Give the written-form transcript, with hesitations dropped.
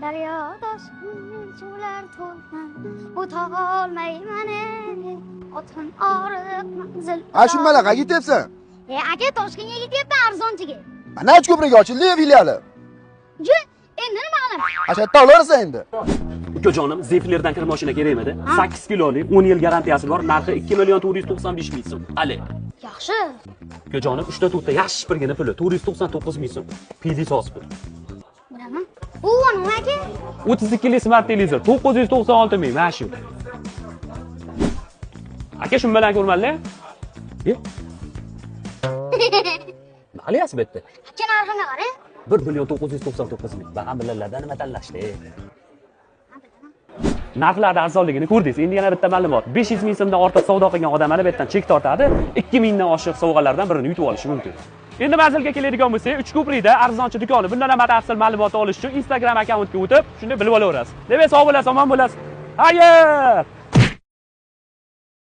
Daryo toshqin suvlar to'lgan o'ta olmayman o'tin oriq manzil. Shu malaqa ketyapsan? Aka Toshkentga ketyapman arzonchiga. Mana ko'prikka ochildi filiali. Endi nima qilaman? Ashadda olaversan endi. Ukajonim, Zephylerdan kir mashina kerakmidi? 8 kilolik, 10 yil garantiyasi bor, narxi 2.495.000 so'm. Ali. Yaxshi. Ukajonim, 3 ta to'rtta yaxshi birgina puli, 499.000 so'm. PD sosib. Bilaman. U nima aka? 32 li smart televizor, 996.000, mana shu. Aka shun bilan ko'rmanlar? Aliyasi bitta. Aka narxini qara. 1.999.000. Baham bilanlarda nima tanlashdi? Narxlarda arzonligini ko'rdingiz. Endi yana bitta ma'lumot. 500 ming so'mdan ortiq savdo qilgan odamlar bu yerdan chek tortadi. 2000 dan oshiq sovg'alardan birini yutib olishi mumkin. Endi manzilga keladigan bo'lsak, Uchko'prikda arzonchi do'koni. Bundan ham batafsil ma'lumot olish uchun Instagram akkauntga o'tib, shuni bilib olaverasiz. Demak, sog' bo'lasiz, omon bo'lasiz. Xayr!